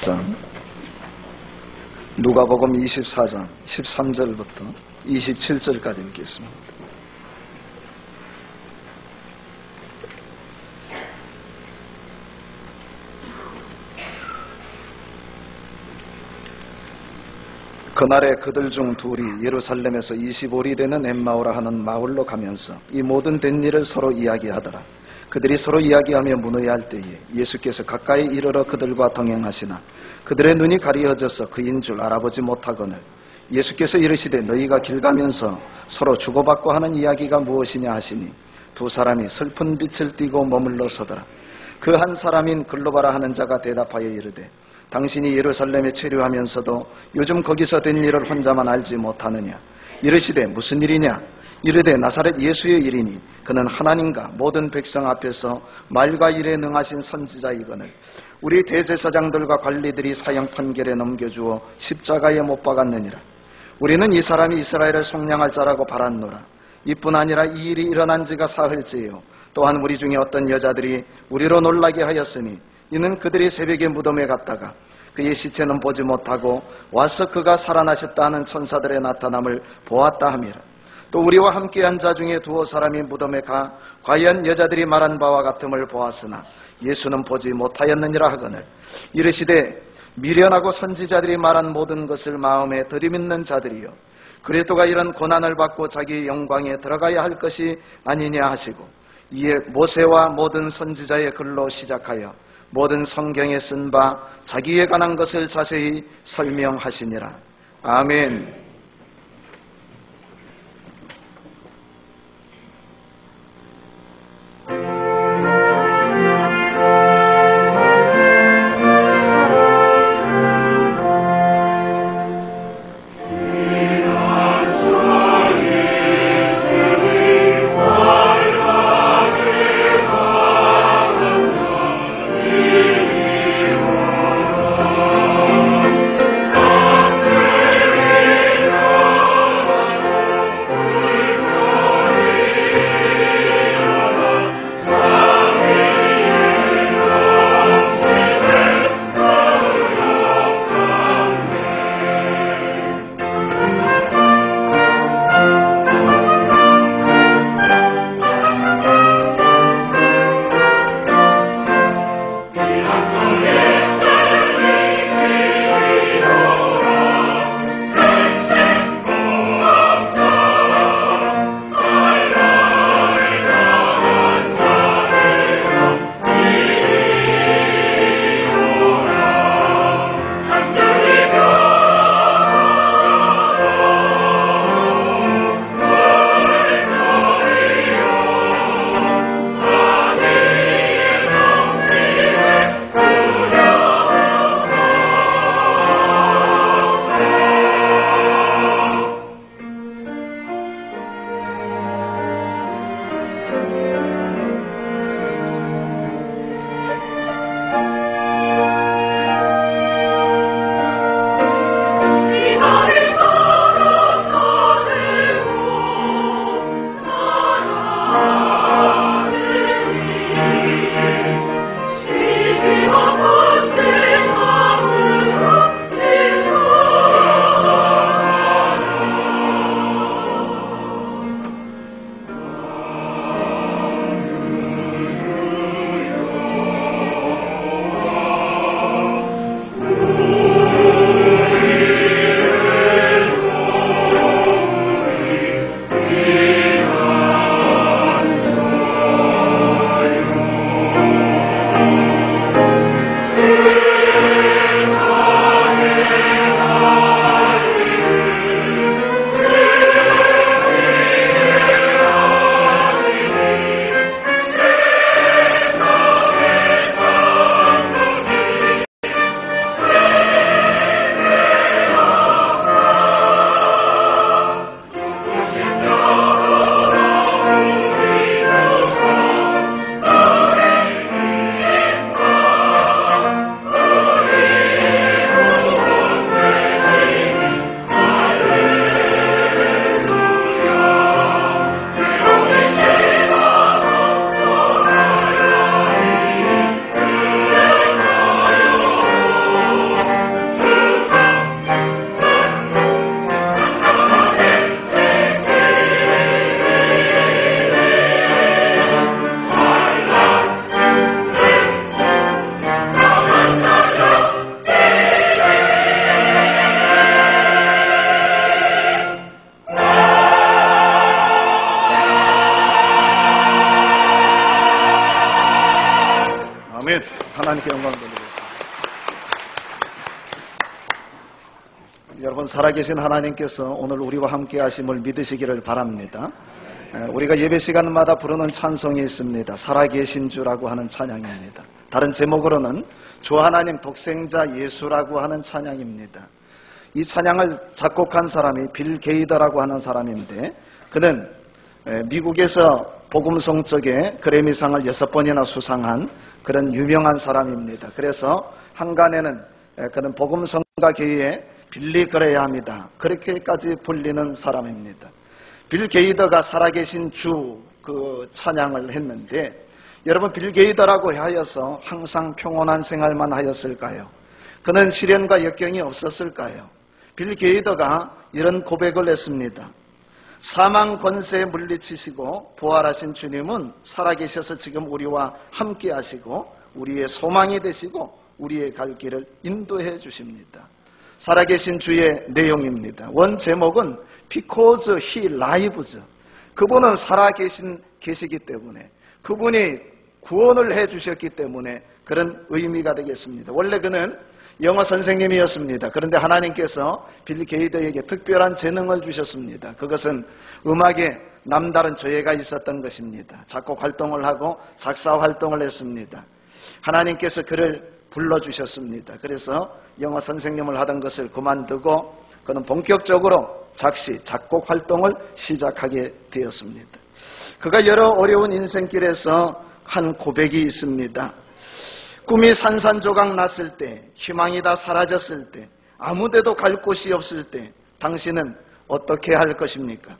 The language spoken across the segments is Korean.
24장, 누가복음 24장 13절부터 27절까지 읽겠습니다. 그날에 그들 중 둘이 예루살렘에서 25리 되는 엠마오라 하는 마을로 가면서 이 모든 된 일을 서로 이야기하더라. 그들이 서로 이야기하며 문의할 때에 예수께서 가까이 이르러 그들과 동행하시나 그들의 눈이 가리어져서 그인 줄 알아보지 못하거늘 예수께서 이르시되 너희가 길 가면서 서로 주고받고 하는 이야기가 무엇이냐 하시니 두 사람이 슬픈 빛을 띠고 머물러 서더라. 그 한 사람인 글로바라 하는 자가 대답하여 이르되 당신이 예루살렘에 체류하면서도 요즘 거기서 된 일을 혼자만 알지 못하느냐. 이르시되 무슨 일이냐. 이르되 나사렛 예수의 일이니 그는 하나님과 모든 백성 앞에서 말과 일에 능하신 선지자이거늘 우리 대제사장들과 관리들이 사형 판결에 넘겨주어 십자가에 못 박았느니라. 우리는 이 사람이 이스라엘을 속량할 자라고 바랐노라. 이뿐 아니라 이 일이 일어난 지가 사흘째요. 또한 우리 중에 어떤 여자들이 우리로 놀라게 하였으니 이는 그들이 새벽에 무덤에 갔다가 그의 시체는 보지 못하고 와서 그가 살아나셨다 하는 천사들의 나타남을 보았다 함이라. 또 우리와 함께한 자 중에 두어 사람이 무덤에 가 과연 여자들이 말한 바와 같음을 보았으나 예수는 보지 못하였느니라 하거늘 이르시되 미련하고 선지자들이 말한 모든 것을 마음에 들이밌는 자들이여 그리스도가 이런 고난을 받고 자기 영광에 들어가야 할 것이 아니냐 하시고 이에 모세와 모든 선지자의 글로 시작하여 모든 성경에 쓴 바 자기에 관한 것을 자세히 설명하시니라. 아멘. 여러분, 살아계신 하나님께서 오늘 우리와 함께 하심을 믿으시기를 바랍니다. 우리가 예배 시간마다 부르는 찬송이 있습니다. 살아계신 주라고 하는 찬양입니다. 다른 제목으로는 주 하나님 독생자 예수라고 하는 찬양입니다. 이 찬양을 작곡한 사람이 빌 게이더라고 하는 사람인데, 그는 미국에서 복음성 쪽에 그래미상을 6번이나 수상한 그런 유명한 사람입니다. 그래서 한간에는 그는 복음성가 계의 빌리 그레이엄이다, 그렇게까지 불리는 사람입니다. 빌 게이더가 살아계신 주 그 찬양을 했는데, 여러분, 빌 게이더라고 하여서 항상 평온한 생활만 하였을까요? 그는 시련과 역경이 없었을까요? 빌 게이더가 이런 고백을 했습니다. 사망 권세에 물리치시고 부활하신 주님은 살아계셔서 지금 우리와 함께 하시고 우리의 소망이 되시고 우리의 갈 길을 인도해 주십니다. 살아계신 주의 내용입니다. 원 제목은 Because He Lives. 그분은 계시기 때문에, 그분이 구원을 해 주셨기 때문에 그런 의미가 되겠습니다. 원래 그는 영어 선생님이었습니다. 그런데 하나님께서 빌 게이더에게 특별한 재능을 주셨습니다. 그것은 음악에 남다른 조예가 있었던 것입니다. 작곡 활동을 하고 작사 활동을 했습니다. 하나님께서 그를 불러주셨습니다. 그래서 영어 선생님을 하던 것을 그만두고 그는 본격적으로 작곡 활동을 시작하게 되었습니다. 그가 여러 어려운 인생길에서 한 고백이 있습니다. 꿈이 산산조각 났을 때, 희망이 다 사라졌을 때, 아무데도 갈 곳이 없을 때 당신은 어떻게 할 것입니까?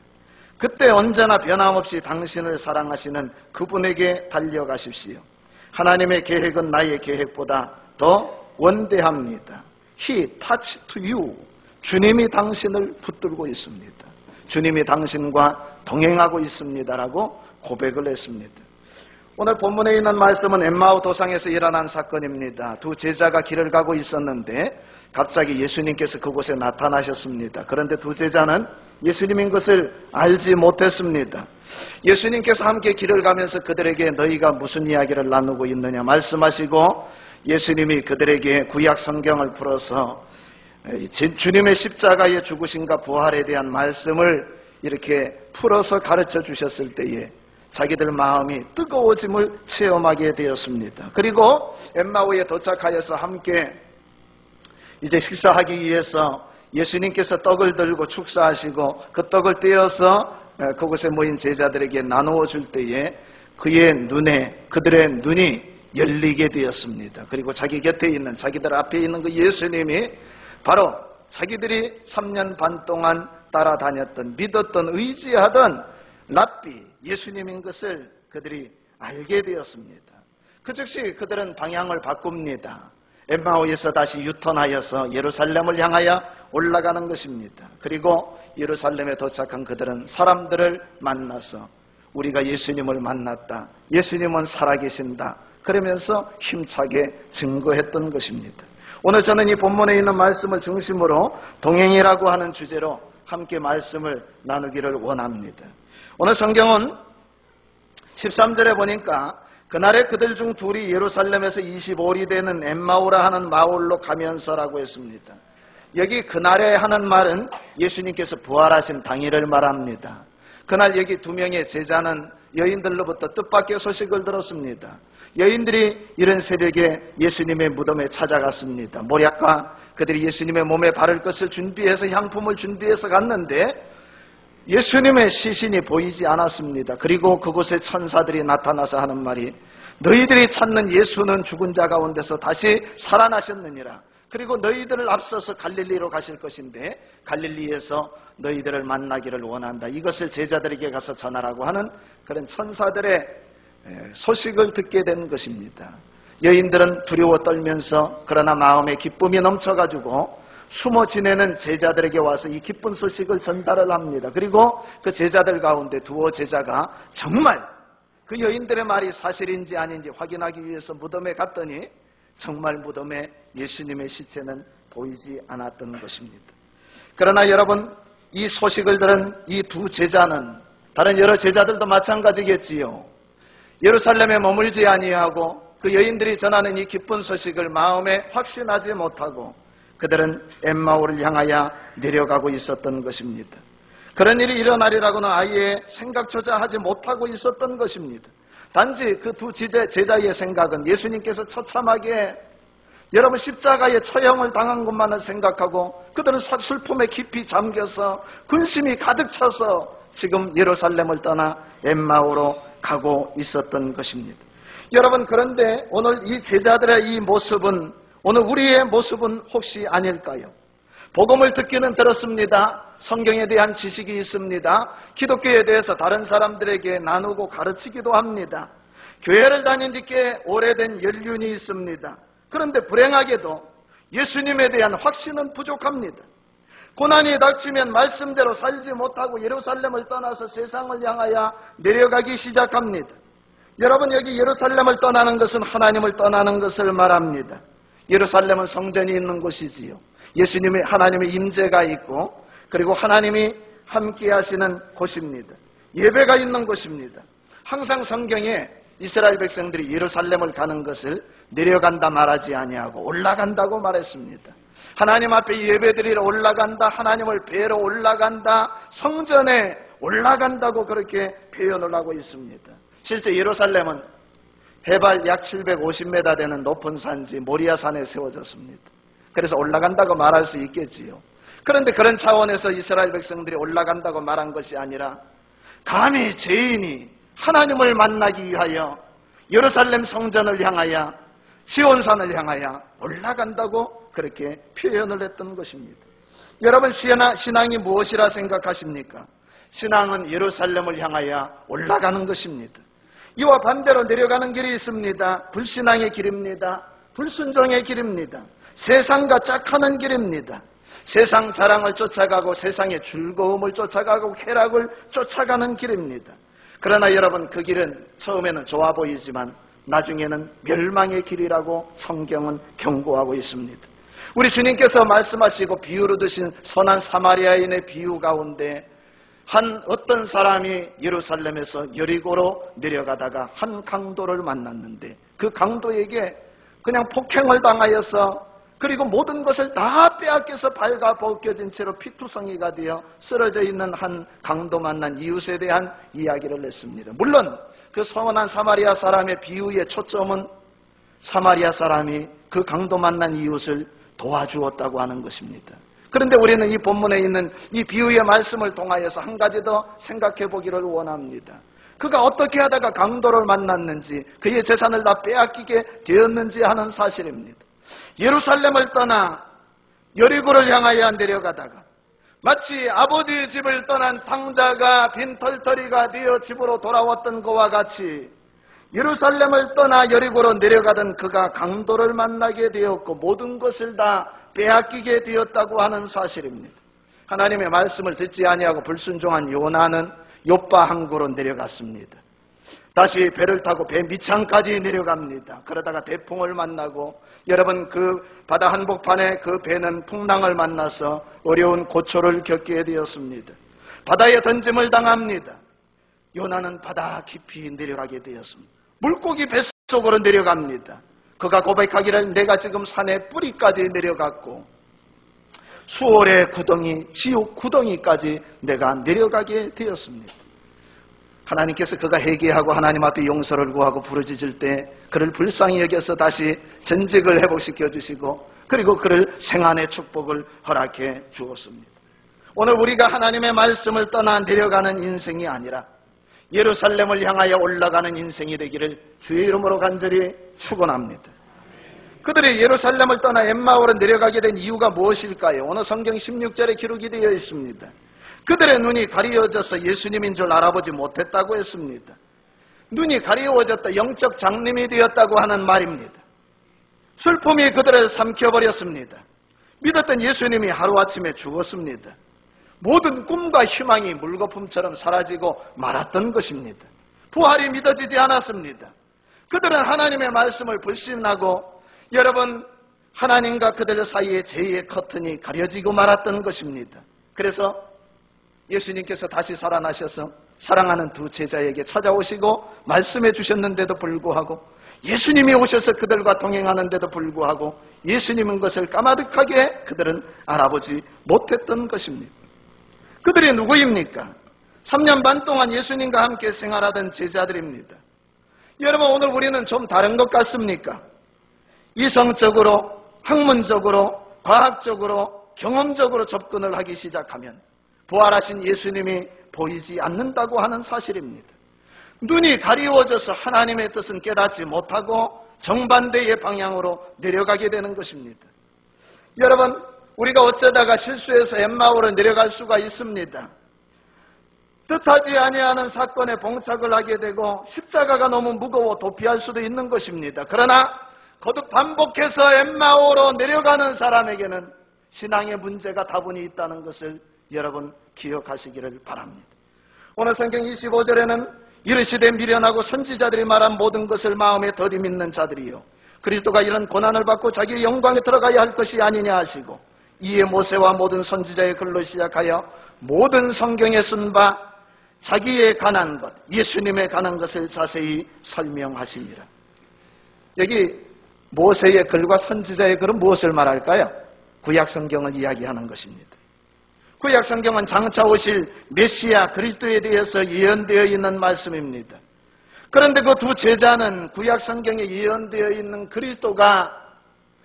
그때 언제나 변함없이 당신을 사랑하시는 그분에게 달려가십시오. 하나님의 계획은 나의 계획보다 더 원대합니다. He touched to you. 주님이 당신을 붙들고 있습니다. 주님이 당신과 동행하고 있습니다라고 고백을 했습니다. 오늘 본문에 있는 말씀은 엠마오 도상에서 일어난 사건입니다. 두 제자가 길을 가고 있었는데 갑자기 예수님께서 그곳에 나타나셨습니다. 그런데 두 제자는 예수님인 것을 알지 못했습니다. 예수님께서 함께 길을 가면서 그들에게 너희가 무슨 이야기를 나누고 있느냐 말씀하시고, 예수님이 그들에게 구약 성경을 풀어서 주님의 십자가의 죽으심과 부활에 대한 말씀을 이렇게 풀어서 가르쳐 주셨을 때에 자기들 마음이 뜨거워짐을 체험하게 되었습니다. 그리고 엠마오에 도착하여서 함께 이제 식사하기 위해서 예수님께서 떡을 들고 축사하시고 그 떡을 떼어서 그곳에 모인 제자들에게 나누어 줄 때에 그들의 눈이 열리게 되었습니다. 그리고 자기 곁에 있는, 자기들 앞에 있는 그 예수님이 바로 자기들이 3년 반 동안 따라다녔던, 믿었던, 의지하던 랍비 예수님인 것을 그들이 알게 되었습니다. 그 즉시 그들은 방향을 바꿉니다. 엠마오에서 다시 유턴하여서 예루살렘을 향하여 올라가는 것입니다. 그리고 예루살렘에 도착한 그들은 사람들을 만나서 우리가 예수님을 만났다, 예수님은 살아계신다, 그러면서 힘차게 증거했던 것입니다. 오늘 저는 이 본문에 있는 말씀을 중심으로 동행이라고 하는 주제로 함께 말씀을 나누기를 원합니다. 오늘 성경은 13절에 보니까 그날에 그들 중 둘이 예루살렘에서 25리 되는 엠마오라 하는 마을로 가면서라고 했습니다. 여기 그날에 하는 말은 예수님께서 부활하신 당일을 말합니다. 그날 여기 두 명의 제자는 여인들로부터 뜻밖의 소식을 들었습니다. 여인들이 이른 새벽에 예수님의 무덤에 찾아갔습니다. 모략과 그들이 예수님의 몸에 바를 것을 준비해서 향품을 준비해서 갔는데 예수님의 시신이 보이지 않았습니다. 그리고 그곳에 천사들이 나타나서 하는 말이 너희들이 찾는 예수는 죽은 자 가운데서 다시 살아나셨느니라. 그리고 너희들을 앞서서 갈릴리로 가실 것인데 갈릴리에서 너희들을 만나기를 원한다. 이것을 제자들에게 가서 전하라고 하는 그런 천사들의 소식을 듣게 된 것입니다. 여인들은 두려워 떨면서 그러나 마음에 기쁨이 넘쳐가지고 숨어 지내는 제자들에게 와서 이 기쁜 소식을 전달을 합니다. 그리고 그 제자들 가운데 두어 제자가 정말 그 여인들의 말이 사실인지 아닌지 확인하기 위해서 무덤에 갔더니 정말 무덤에 예수님의 시체는 보이지 않았던 것입니다. 그러나 여러분, 이 소식을 들은 이 두 제자는 다른 여러 제자들도 마찬가지겠지요. 예루살렘에 머물지 아니하고 그 여인들이 전하는 이 기쁜 소식을 마음에 확신하지 못하고 그들은 엠마오를 향하여 내려가고 있었던 것입니다. 그런 일이 일어나리라고는 아예 생각조차 하지 못하고 있었던 것입니다. 단지 그 두 제자의 생각은 예수님께서 처참하게 여러분 십자가의 처형을 당한 것만을 생각하고 그들은 슬픔에 깊이 잠겨서 근심이 가득 차서 지금 예루살렘을 떠나 엠마오로 가고 있었던 것입니다. 여러분, 그런데 오늘 이 제자들의 이 모습은 오늘 우리의 모습은 혹시 아닐까요? 복음을 듣기는 들었습니다. 성경에 대한 지식이 있습니다. 기독교에 대해서 다른 사람들에게 나누고 가르치기도 합니다. 교회를 다닌 지 꽤 오래된 연륜이 있습니다. 그런데 불행하게도 예수님에 대한 확신은 부족합니다. 고난이 닥치면 말씀대로 살지 못하고 예루살렘을 떠나서 세상을 향하여 내려가기 시작합니다. 여러분, 여기 예루살렘을 떠나는 것은 하나님을 떠나는 것을 말합니다. 예루살렘은 성전이 있는 곳이지요. 예수님의 하나님의 임재가 있고 그리고 하나님이 함께 하시는 곳입니다. 예배가 있는 곳입니다. 항상 성경에 이스라엘 백성들이 예루살렘을 가는 것을 내려간다 말하지 아니하고 올라간다고 말했습니다. 하나님 앞에 예배드리러 올라간다, 하나님을 뵈러 올라간다, 성전에 올라간다고 그렇게 표현을 하고 있습니다. 실제 예루살렘은 해발 약 750m 되는 높은 산지 모리아산에 세워졌습니다. 그래서 올라간다고 말할 수 있겠지요. 그런데 그런 차원에서 이스라엘 백성들이 올라간다고 말한 것이 아니라 감히 죄인이 하나님을 만나기 위하여 예루살렘 성전을 향하여 시온산을 향하여 올라간다고 그렇게 표현을 했던 것입니다. 여러분, 신앙이 무엇이라 생각하십니까? 신앙은 예루살렘을 향하여 올라가는 것입니다. 이와 반대로 내려가는 길이 있습니다. 불신앙의 길입니다. 불순종의 길입니다. 세상과 짝하는 길입니다. 세상 자랑을 쫓아가고 세상의 즐거움을 쫓아가고 쾌락을 쫓아가는 길입니다. 그러나 여러분, 그 길은 처음에는 좋아 보이지만 나중에는 멸망의 길이라고 성경은 경고하고 있습니다. 우리 주님께서 말씀하시고 비유로 드신 선한 사마리아인의 비유 가운데 한 어떤 사람이 예루살렘에서 여리고로 내려가다가 한 강도를 만났는데 그 강도에게 그냥 폭행을 당하여서 그리고 모든 것을 다 빼앗겨서 발가 벗겨진 채로 피투성이가 되어 쓰러져 있는 한 강도 만난 이웃에 대한 이야기를 했습니다. 물론 그 선한 사마리아 사람의 비유의 초점은 사마리아 사람이 그 강도 만난 이웃을 도와주었다고 하는 것입니다. 그런데 우리는 이 본문에 있는 이 비유의 말씀을 통하여서 한 가지 더 생각해 보기를 원합니다. 그가 어떻게 하다가 강도를 만났는지, 그의 재산을 다 빼앗기게 되었는지 하는 사실입니다. 예루살렘을 떠나 여리고를 향하여 내려가다가 마치 아버지의 집을 떠난 탕자가 빈털터리가 되어 집으로 돌아왔던 것과 같이 예루살렘을 떠나 여리고로 내려가던 그가 강도를 만나게 되었고 모든 것을 다 빼앗기게 되었다고 하는 사실입니다. 하나님의 말씀을 듣지 아니하고 불순종한 요나는 욥바 항구로 내려갔습니다. 다시 배를 타고 배 밑창까지 내려갑니다. 그러다가 대풍을 만나고 여러분, 그 바다 한복판에 그 배는 풍랑을 만나서 어려운 고초를 겪게 되었습니다. 바다에 던짐을 당합니다. 요나는 바다 깊이 내려가게 되었습니다. 물고기 뱃속으로 내려갑니다. 그가 고백하기를 내가 지금 산의 뿌리까지 내려갔고 수월의 구덩이, 지옥 구덩이까지 내가 내려가게 되었습니다. 하나님께서 그가 회개하고 하나님 앞에 용서를 구하고 부르짖을 때 그를 불쌍히 여겨서 다시 전직을 회복시켜 주시고 그리고 그를 생안의 축복을 허락해 주었습니다. 오늘 우리가 하나님의 말씀을 떠나 내려가는 인생이 아니라 예루살렘을 향하여 올라가는 인생이 되기를 주의 이름으로 간절히 축원합니다. 그들이 예루살렘을 떠나 엠마오로 내려가게 된 이유가 무엇일까요? 오늘 성경 16절에 기록이 되어 있습니다. 그들의 눈이 가리워져서 예수님인 줄 알아보지 못했다고 했습니다. 눈이 가리워졌다, 영적 장님이 되었다고 하는 말입니다. 슬픔이 그들을 삼켜버렸습니다. 믿었던 예수님이 하루아침에 죽었습니다. 모든 꿈과 희망이 물거품처럼 사라지고 말았던 것입니다. 부활이 믿어지지 않았습니다. 그들은 하나님의 말씀을 불신하고 여러분, 하나님과 그들 사이에 죄의 커튼이 가려지고 말았던 것입니다. 그래서 예수님께서 다시 살아나셔서 사랑하는 두 제자에게 찾아오시고 말씀해 주셨는데도 불구하고 예수님이 오셔서 그들과 동행하는데도 불구하고 예수님인 것을 까마득하게 그들은 알아보지 못했던 것입니다. 그들이 누구입니까? 3년 반 동안 예수님과 함께 생활하던 제자들입니다. 여러분, 오늘 우리는 좀 다른 것 같습니까? 이성적으로, 학문적으로, 과학적으로, 경험적으로 접근을 하기 시작하면 부활하신 예수님이 보이지 않는다고 하는 사실입니다. 눈이 가리워져서 하나님의 뜻은 깨닫지 못하고 정반대의 방향으로 내려가게 되는 것입니다. 여러분, 우리가 어쩌다가 실수해서 엠마오로 내려갈 수가 있습니다. 뜻하지 아니하는 사건에 봉착을 하게 되고 십자가가 너무 무거워 도피할 수도 있는 것입니다. 그러나 거듭 반복해서 엠마오로 내려가는 사람에게는 신앙의 문제가 다분히 있다는 것을 여러분 기억하시기를 바랍니다. 오늘 성경 25절에는 이르시되 미련하고 선지자들이 말한 모든 것을 마음에 더디 믿는 자들이요 그리스도가 이런 고난을 받고 자기의 영광에 들어가야 할 것이 아니냐 하시고 이에 모세와 모든 선지자의 글로 시작하여 모든 성경에 쓴 바 자기에 관한 것, 예수님에 관한 것을 자세히 설명하십니다. 여기 모세의 글과 선지자의 글은 무엇을 말할까요? 구약 성경을 이야기하는 것입니다. 구약 성경은 장차 오실 메시아 그리스도에 대해서 예언되어 있는 말씀입니다. 그런데 그 두 제자는 구약 성경에 예언되어 있는 그리스도가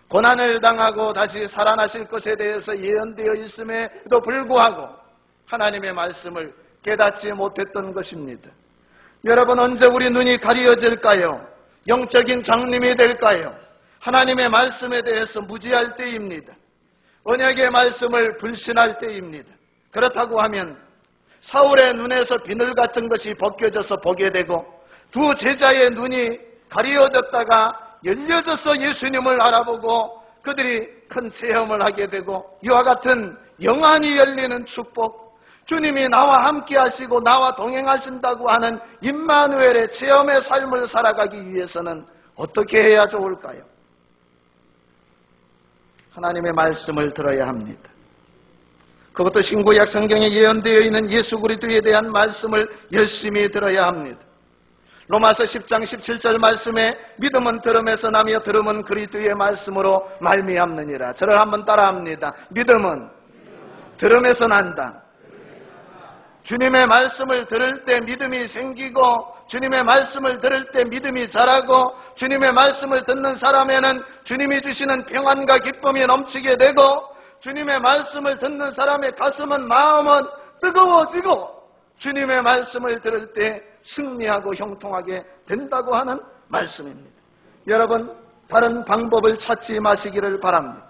고난을 당하고 다시 살아나실 것에 대해서 예언되어 있음에도 불구하고 하나님의 말씀을 깨닫지 못했던 것입니다. 여러분, 언제 우리 눈이 가려질까요? 영적인 장님이 될까요? 하나님의 말씀에 대해서 무지할 때입니다. 언약의 말씀을 불신할 때입니다. 그렇다고 하면 사울의 눈에서 비늘 같은 것이 벗겨져서 보게 되고 두 제자의 눈이 가려졌다가 열려져서 예수님을 알아보고 그들이 큰 체험을 하게 되고 이와 같은 영안이 열리는 축복, 주님이 나와 함께 하시고 나와 동행하신다고 하는 임마누엘의 체험의 삶을 살아가기 위해서는 어떻게 해야 좋을까요? 하나님의 말씀을 들어야 합니다. 그것도 신구약 성경에 예언되어 있는 예수 그리스도에 대한 말씀을 열심히 들어야 합니다. 로마서 10장 17절 말씀에 믿음은 들음에서 나며 들음은 그리스도의 말씀으로 말미암느니라. 저를 한번 따라합니다. 믿음은 들음에서 난다. 주님의 말씀을 들을 때 믿음이 생기고 주님의 말씀을 들을 때 믿음이 자라고 주님의 말씀을 듣는 사람에는 주님이 주시는 평안과 기쁨이 넘치게 되고 주님의 말씀을 듣는 사람의 가슴은 마음은 뜨거워지고 주님의 말씀을 들을 때 승리하고 형통하게 된다고 하는 말씀입니다. 여러분, 다른 방법을 찾지 마시기를 바랍니다.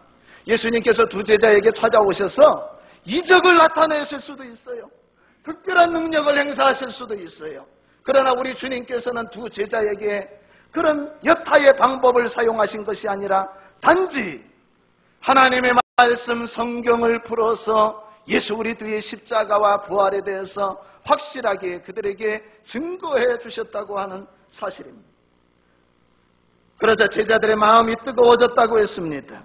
예수님께서 두 제자에게 찾아오셔서 이적을 나타내실 수도 있어요. 특별한 능력을 행사하실 수도 있어요. 그러나 우리 주님께서는 두 제자에게 그런 여타의 방법을 사용하신 것이 아니라 단지 하나님의 말씀 성경을 풀어서 예수 그리스도의 십자가와 부활에 대해서 확실하게 그들에게 증거해 주셨다고 하는 사실입니다. 그러자 제자들의 마음이 뜨거워졌다고 했습니다.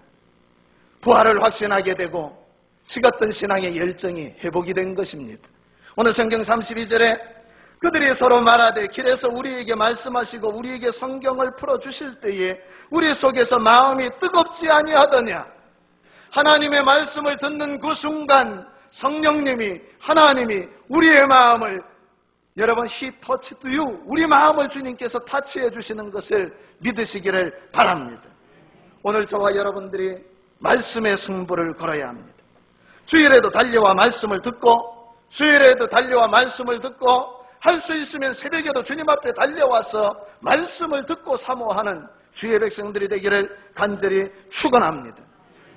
부활을 확신하게 되고 식었던 신앙의 열정이 회복이 된 것입니다. 오늘 성경 32절에 그들이 서로 말하되 길에서 우리에게 말씀하시고 우리에게 성경을 풀어주실 때에 우리 속에서 마음이 뜨겁지 아니하더냐. 하나님의 말씀을 듣는 그 순간 성령님이 하나님이 우리의 마음을 여러분 He touched you 우리 마음을 주님께서 타치해 주시는 것을 믿으시기를 바랍니다. 오늘 저와 여러분들이 말씀의 승부를 걸어야 합니다. 주일에도 달려와 말씀을 듣고 수요일에도 달려와 말씀을 듣고 할 수 있으면 새벽에도 주님 앞에 달려와서 말씀을 듣고 사모하는 주의 백성들이 되기를 간절히 축원합니다.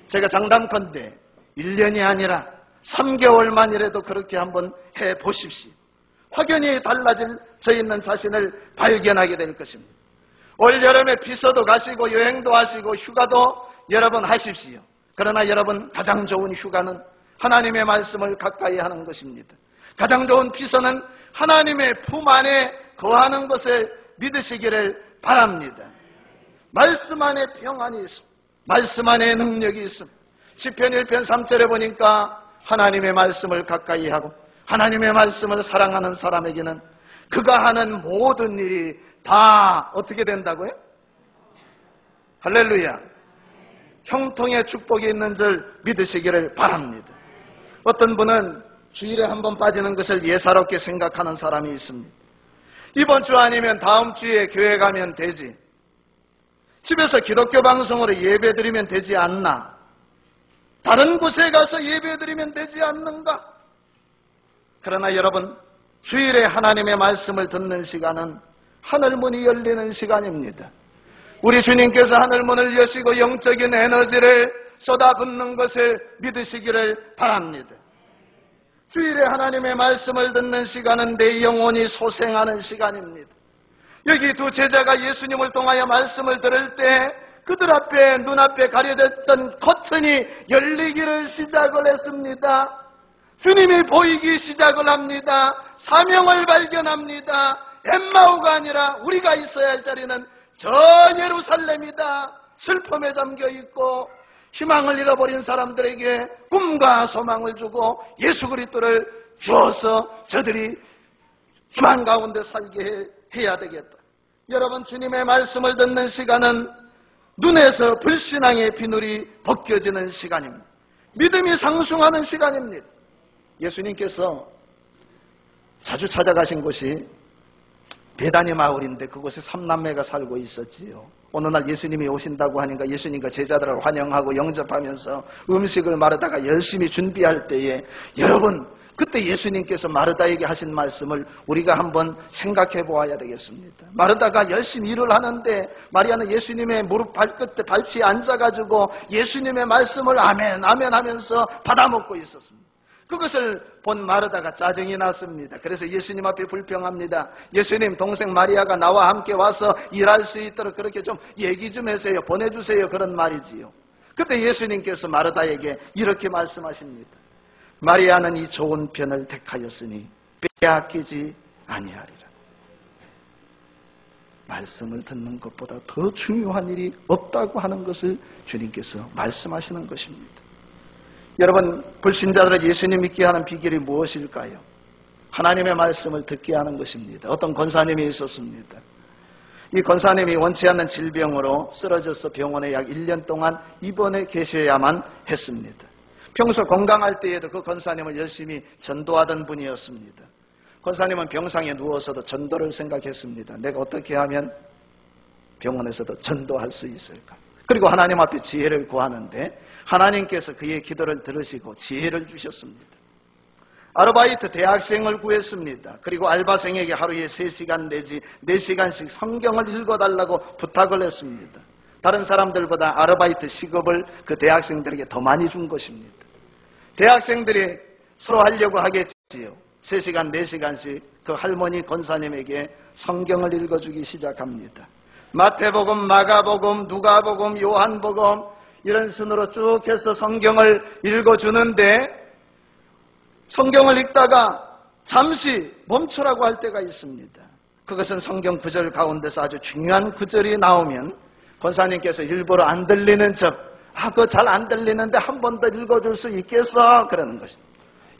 제가 장담컨대 1년이 아니라 3개월만이라도 그렇게 한번 해보십시오. 확연히 달라져 있는 자신을 발견하게 될 것입니다. 올 여름에 비서도 가시고 여행도 하시고 휴가도 여러분 하십시오. 그러나 여러분 가장 좋은 휴가는 하나님의 말씀을 가까이 하는 것입니다. 가장 좋은 비서는 하나님의 품 안에 거하는 것을 믿으시기를 바랍니다. 말씀 안에 평안이 있습니다. 말씀 안에 능력이 있습니다. 시편 1편 3절에 보니까 하나님의 말씀을 가까이 하고 하나님의 말씀을 사랑하는 사람에게는 그가 하는 모든 일이 다 어떻게 된다고요? 할렐루야. 형통의 축복이 있는 줄 믿으시기를 바랍니다. 어떤 분은 주일에 한 번 빠지는 것을 예사롭게 생각하는 사람이 있습니다. 이번 주 아니면 다음 주에 교회 가면 되지. 집에서 기독교 방송으로 예배 드리면 되지 않나? 다른 곳에 가서 예배 드리면 되지 않는가? 그러나 여러분, 주일에 하나님의 말씀을 듣는 시간은 하늘문이 열리는 시간입니다. 우리 주님께서 하늘문을 여시고 영적인 에너지를 쏟아붓는 것을 믿으시기를 바랍니다. 주일에 하나님의 말씀을 듣는 시간은 내 영혼이 소생하는 시간입니다. 여기 두 제자가 예수님을 통하여 말씀을 들을 때 그들 앞에 눈앞에 가려졌던 커튼이 열리기를 시작을 했습니다. 주님이 보이기 시작을 합니다. 사명을 발견합니다. 엠마오가 아니라 우리가 있어야 할 자리는 전 예루살렘이다. 슬픔에 잠겨 있고 희망을 잃어버린 사람들에게 꿈과 소망을 주고 예수 그리스도를 주어서 저들이 희망 가운데 살게 해야 되겠다. 여러분, 주님의 말씀을 듣는 시간은 눈에서 불신앙의 비늘이 벗겨지는 시간입니다. 믿음이 상승하는 시간입니다. 예수님께서 자주 찾아가신 곳이 베다니 마을인데 그곳에 삼남매가 살고 있었지요. 어느 날 예수님이 오신다고 하니까 예수님과 제자들을 환영하고 영접하면서 음식을 마르다가 열심히 준비할 때에 여러분, 그때 예수님께서 마르다에게 하신 말씀을 우리가 한번 생각해 보아야 되겠습니다. 마르다가 열심히 일을 하는데 마리아는 예수님의 무릎 발끝에 발치에 앉아가지고 예수님의 말씀을 아멘 아멘 하면서 받아먹고 있었습니다. 그것을 본 마르다가 짜증이 났습니다. 그래서 예수님 앞에 불평합니다. 예수님, 동생 마리아가 나와 함께 와서 일할 수 있도록 그렇게 좀 얘기 좀 해주세요. 보내주세요. 그런 말이지요. 그때 예수님께서 마르다에게 이렇게 말씀하십니다. 마리아는 이 좋은 편을 택하였으니 빼앗기지 아니하리라. 말씀을 듣는 것보다 더 중요한 일이 없다고 하는 것을 주님께서 말씀하시는 것입니다. 여러분, 불신자들을 예수님 믿게 하는 비결이 무엇일까요? 하나님의 말씀을 듣게 하는 것입니다. 어떤 권사님이 있었습니다. 이 권사님이 원치 않는 질병으로 쓰러져서 병원에 약 1년 동안 입원해 계셔야만 했습니다. 평소 건강할 때에도 그 권사님을 열심히 전도하던 분이었습니다. 권사님은 병상에 누워서도 전도를 생각했습니다. 내가 어떻게 하면 병원에서도 전도할 수 있을까? 그리고 하나님 앞에 지혜를 구하는데 하나님께서 그의 기도를 들으시고 지혜를 주셨습니다. 아르바이트 대학생을 구했습니다. 그리고 알바생에게 하루에 3시간 내지 4시간씩 성경을 읽어달라고 부탁을 했습니다. 다른 사람들보다 아르바이트 시급을 그 대학생들에게 더 많이 준 것입니다. 대학생들이 서로 하려고 하겠지요. 3시간, 4시간씩 그 할머니 권사님에게 성경을 읽어주기 시작합니다. 마태복음, 마가복음, 누가복음, 요한복음 이런 순으로 쭉 해서 성경을 읽어주는데 성경을 읽다가 잠시 멈추라고 할 때가 있습니다. 그것은 성경 구절 가운데서 아주 중요한 구절이 나오면 권사님께서 일부러 안 들리는 척, 그거 잘 안 들리는데 한 번 더 읽어줄 수 있겠어? 그러는 것입니다.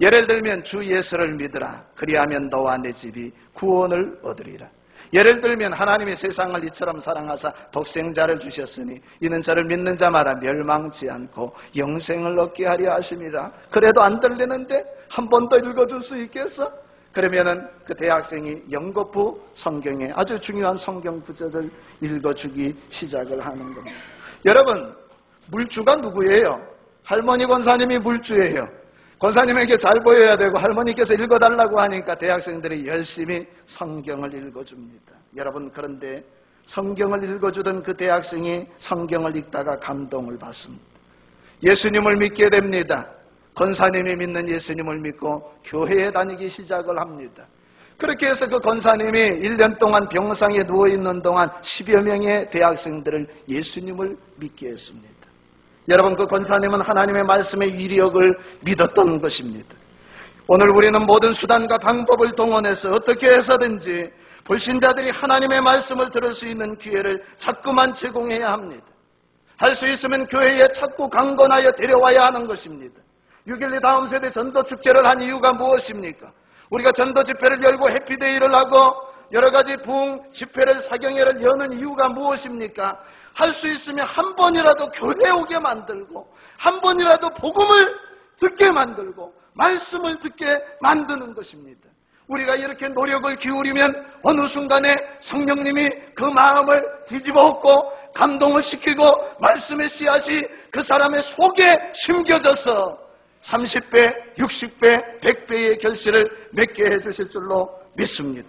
예를 들면 주 예수를 믿으라. 그리하면 너와 내 집이 구원을 얻으리라. 예를 들면 하나님이 세상을 이처럼 사랑하사 독생자를 주셨으니 이는 저를 믿는 자마다 멸망치 않고 영생을 얻게 하려 하심이라. 그래도 안 들리는데 한 번 더 읽어줄 수 있겠어? 그러면은 그 대학생이 연거푸 성경에 아주 중요한 성경 구절을 읽어주기 시작을 하는 겁니다. 여러분, 물주가 누구예요? 할머니 권사님이 물주예요. 권사님에게 잘 보여야 되고 할머니께서 읽어달라고 하니까 대학생들이 열심히 성경을 읽어줍니다. 여러분, 그런데 성경을 읽어주던 그 대학생이 성경을 읽다가 감동을 받습니다. 예수님을 믿게 됩니다. 권사님이 믿는 예수님을 믿고 교회에 다니기 시작을 합니다. 그렇게 해서 그 권사님이 1년 동안 병상에 누워있는 동안 10여 명의 대학생들을 예수님을 믿게 했습니다. 여러분, 그 권사님은 하나님의 말씀의 위력을 믿었던 것입니다. 오늘 우리는 모든 수단과 방법을 동원해서 어떻게 해서든지 불신자들이 하나님의 말씀을 들을 수 있는 기회를 자꾸만 제공해야 합니다. 할 수 있으면 교회에 자꾸 강권하여 데려와야 하는 것입니다. 6.12 다음 세대 전도 축제를 한 이유가 무엇입니까? 우리가 전도 집회를 열고 해피데이를 하고 여러 가지 부흥 집회를 사경회를 여는 이유가 무엇입니까? 할 수 있으면 한 번이라도 교회 오게 만들고 한 번이라도 복음을 듣게 만들고 말씀을 듣게 만드는 것입니다. 우리가 이렇게 노력을 기울이면 어느 순간에 성령님이 그 마음을 뒤집어 엎고 감동을 시키고 말씀의 씨앗이 그 사람의 속에 심겨져서 30배, 60배, 100배의 결실을 맺게 해주실 줄로 믿습니다.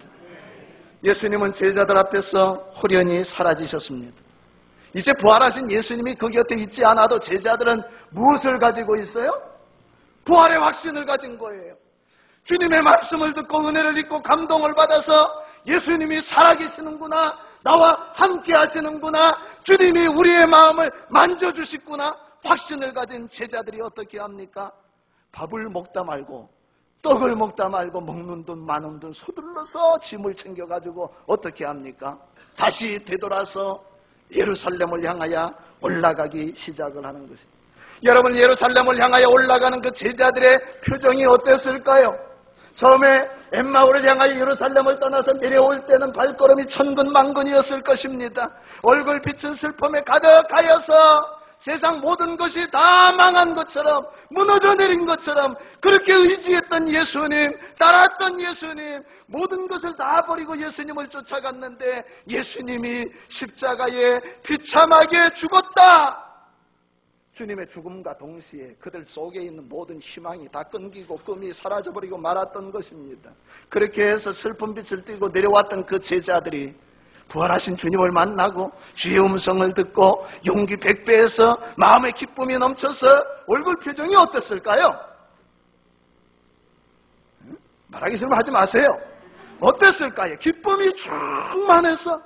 예수님은 제자들 앞에서 호련히 사라지셨습니다. 이제 부활하신 예수님이 그 곁에 있지 않아도 제자들은 무엇을 가지고 있어요? 부활의 확신을 가진 거예요. 주님의 말씀을 듣고 은혜를 입고 감동을 받아서 예수님이 살아계시는구나, 나와 함께 하시는구나, 주님이 우리의 마음을 만져주시구나 확신을 가진 제자들이 어떻게 합니까? 밥을 먹다 말고 떡을 먹다 말고 먹는 돈 많은 돈 서둘러서 짐을 챙겨가지고 어떻게 합니까? 다시 되돌아서 예루살렘을 향하여 올라가기 시작을 하는 것입니다. 여러분, 예루살렘을 향하여 올라가는 그 제자들의 표정이 어땠을까요? 처음에 엠마오를 향하여 예루살렘을 떠나서 내려올 때는 발걸음이 천근만근이었을 것입니다. 얼굴 빛은 슬픔에 가득하여서 세상 모든 것이 다 망한 것처럼, 무너져 내린 것처럼 그렇게 의지했던 예수님, 따랐던 예수님, 모든 것을 다 버리고 예수님을 쫓아갔는데 예수님이 십자가에 비참하게 죽었다. 주님의 죽음과 동시에 그들 속에 있는 모든 희망이 다 끊기고 꿈이 사라져버리고 말았던 것입니다. 그렇게 해서 슬픈 빛을 띠고 내려왔던 그 제자들이 부활하신 주님을 만나고 주의 음성을 듣고 용기 100배에서 마음의 기쁨이 넘쳐서 얼굴 표정이 어땠을까요? 말하기 싫으면 하지 마세요. 어땠을까요? 기쁨이 충만해서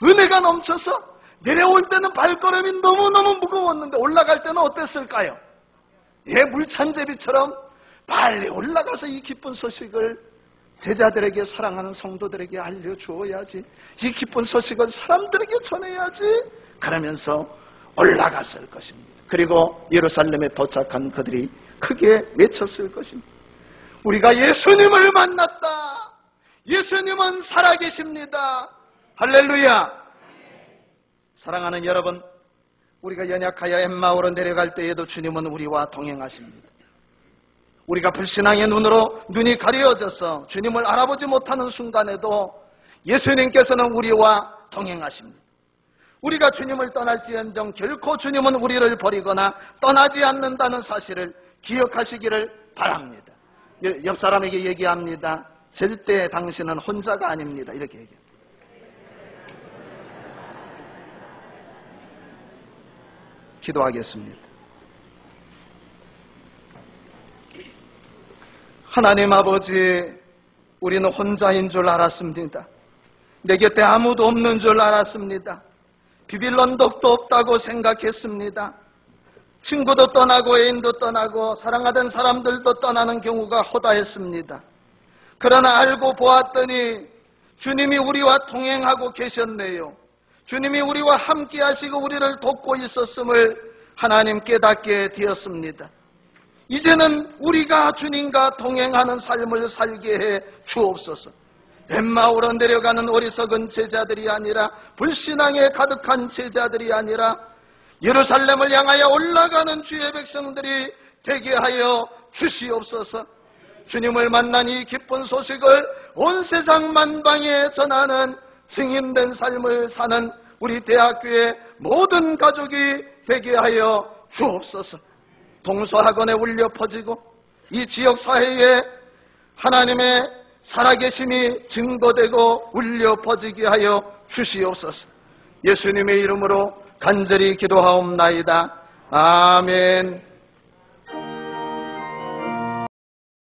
은혜가 넘쳐서 내려올 때는 발걸음이 너무너무 무거웠는데 올라갈 때는 어땠을까요? 예, 물찬제비처럼 빨리 올라가서 이 기쁜 소식을 제자들에게, 사랑하는 성도들에게 알려주어야지, 이 기쁜 소식을 사람들에게 전해야지, 그러면서 올라갔을 것입니다. 그리고 예루살렘에 도착한 그들이 크게 외쳤을 것입니다. 우리가 예수님을 만났다. 예수님은 살아계십니다. 할렐루야. 사랑하는 여러분, 우리가 연약하여 엠마오로 내려갈 때에도 주님은 우리와 동행하십니다. 우리가 불신앙의 눈으로 눈이 가려져서 주님을 알아보지 못하는 순간에도 예수님께서는 우리와 동행하십니다. 우리가 주님을 떠날지언정 결코 주님은 우리를 버리거나 떠나지 않는다는 사실을 기억하시기를 바랍니다. 옆 사람에게 얘기합니다. 절대 당신은 혼자가 아닙니다. 이렇게 얘기합니다. 기도하겠습니다. 하나님 아버지, 우리는 혼자인 줄 알았습니다. 내 곁에 아무도 없는 줄 알았습니다. 비빌 언덕도 없다고 생각했습니다. 친구도 떠나고 애인도 떠나고 사랑하던 사람들도 떠나는 경우가 허다했습니다. 그러나 알고 보았더니 주님이 우리와 동행하고 계셨네요. 주님이 우리와 함께 하시고 우리를 돕고 있었음을 하나님 깨닫게 되었습니다. 이제는 우리가 주님과 동행하는 삶을 살게 해 주옵소서. 엠마오로 내려가는 어리석은 제자들이 아니라, 불신앙에 가득한 제자들이 아니라 예루살렘을 향하여 올라가는 주의 백성들이 되게 하여 주시옵소서. 주님을 만난 이 기쁜 소식을 온 세상 만방에 전하는 승인된 삶을 사는 우리 대학교의 모든 가족이 되게 하여 주옵소서. 동서학원에 울려 퍼지고 이 지역 사회에 하나님의 살아계심이 증거되고 울려 퍼지게 하여 주시옵소서. 예수님의 이름으로 간절히 기도하옵나이다. 아멘.